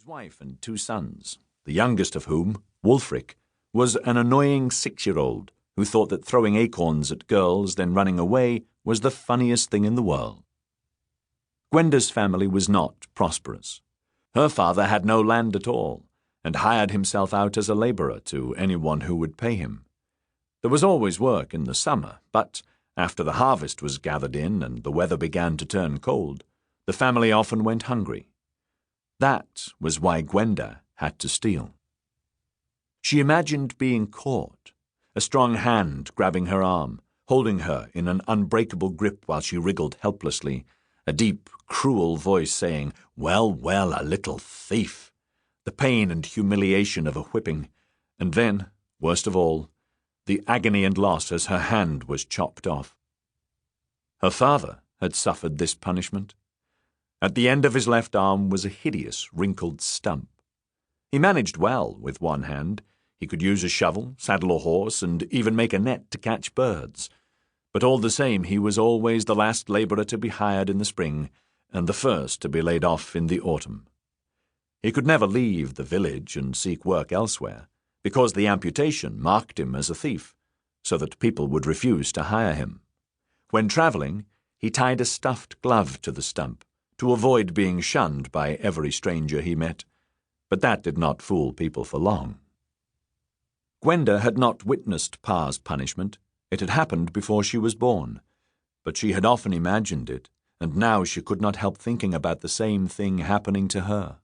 wife and 2 sons, the youngest of whom, Wulfric, was an annoying 6-year-old who thought that throwing acorns at girls, then running away, was the funniest thing in the world. Gwenda's family was not prosperous. Her father had no land at all, and hired himself out as a labourer to anyone who would pay him. There was always work in the summer, but after the harvest was gathered in and the weather began to turn cold, the family often went hungry. That was why Gwenda had to steal. She imagined being caught, a strong hand grabbing her arm, holding her in an unbreakable grip while she wriggled helplessly, a deep, cruel voice saying, "Well, well, a little thief," the pain and humiliation of a whipping, and then, worst of all, the agony and loss as her hand was chopped off. Her father had suffered this punishment. At the end of his left arm was a hideous, wrinkled stump. He managed well with one hand. He could use a shovel, saddle a horse, and even make a net to catch birds. But all the same, he was always the last labourer to be hired in the spring, and the first to be laid off in the autumn. He could never leave the village and seek work elsewhere, because the amputation marked him as a thief, so that people would refuse to hire him. When travelling, he tied a stuffed glove to the stump, to avoid being shunned by every stranger he met, but that did not fool people for long. Gwenda had not witnessed Pa's punishment. It had happened before she was born, but she had often imagined it, and now she could not help thinking about the same thing happening to her.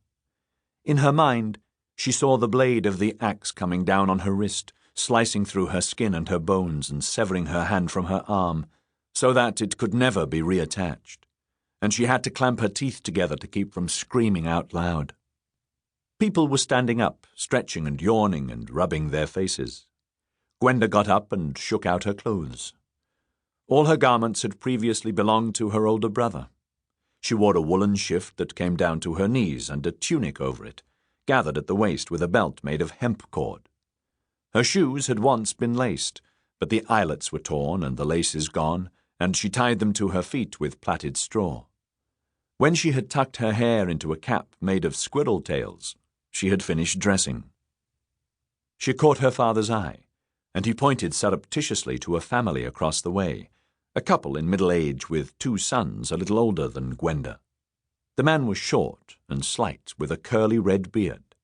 In her mind, she saw the blade of the axe coming down on her wrist, slicing through her skin and her bones and severing her hand from her arm, so that it could never be reattached, and she had to clamp her teeth together to keep from screaming out loud. People were standing up, stretching and yawning and rubbing their faces. Gwenda got up and shook out her clothes. All her garments had previously belonged to her older brother. She wore a woolen shift that came down to her knees and a tunic over it, gathered at the waist with a belt made of hemp cord. Her shoes had once been laced, but the eyelets were torn and the laces gone, and she tied them to her feet with plaited straw. When she had tucked her hair into a cap made of squirrel tails, she had finished dressing. She caught her father's eye, and he pointed surreptitiously to a family across the way, a couple in middle age with 2 sons a little older than Gwenda. The man was short and slight, with a curly red beard.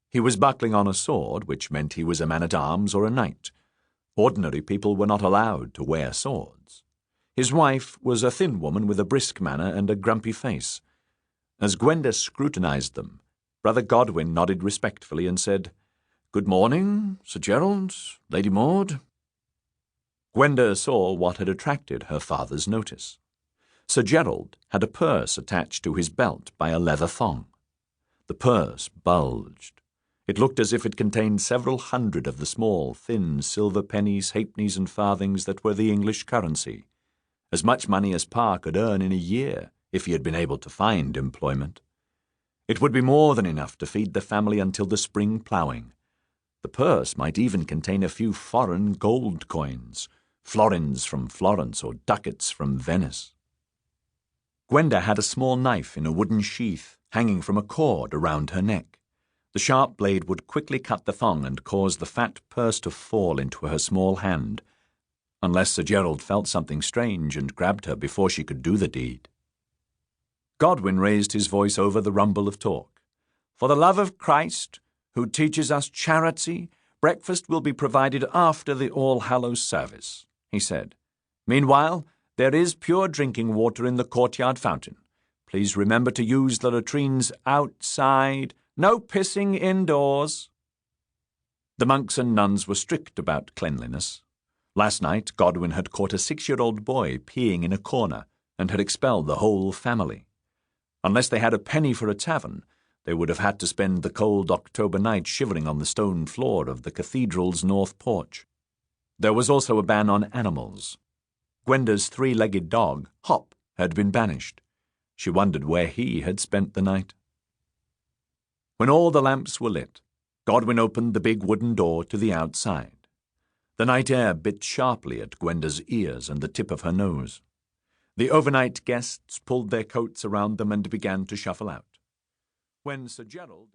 He was buckling on a sword, which meant he was a man-at-arms or a knight. Ordinary people were not allowed to wear swords. His wife was a thin woman with a brisk manner and a grumpy face. As Gwenda scrutinized them, Brother Godwin nodded respectfully and said, "Good morning, Sir Gerald, Lady Maud." Gwenda saw what had attracted her father's notice. Sir Gerald had a purse attached to his belt by a leather thong. The purse bulged. It looked as if it contained several hundred of the small, thin silver pennies, halfpennies, and farthings that were the English currency. As much money as Pa could earn in a year if he had been able to find employment. It would be more than enough to feed the family until the spring ploughing. The purse might even contain a few foreign gold coins, florins from Florence or ducats from Venice. Gwenda had a small knife in a wooden sheath hanging from a cord around her neck. The sharp blade would quickly cut the thong and cause the fat purse to fall into her small hand, unless Sir Gerald felt something strange and grabbed her before she could do the deed. Godwin raised his voice over the rumble of talk. "For the love of Christ, who teaches us charity, breakfast will be provided after the All-Hallows service," he said. "Meanwhile, there is pure drinking water in the courtyard fountain. Please remember to use the latrines outside. No pissing indoors." The monks and nuns were strict about cleanliness. Last night, Godwin had caught a 6-year-old boy peeing in a corner and had expelled the whole family. Unless they had a penny for a tavern, they would have had to spend the cold October night shivering on the stone floor of the cathedral's north porch. There was also a ban on animals. Gwenda's 3-legged dog, Hop, had been banished. She wondered where he had spent the night. When all the lamps were lit, Godwin opened the big wooden door to the outside. The night air bit sharply at Gwenda's ears and the tip of her nose. The overnight guests pulled their coats around them and began to shuffle out. When Sir Gerald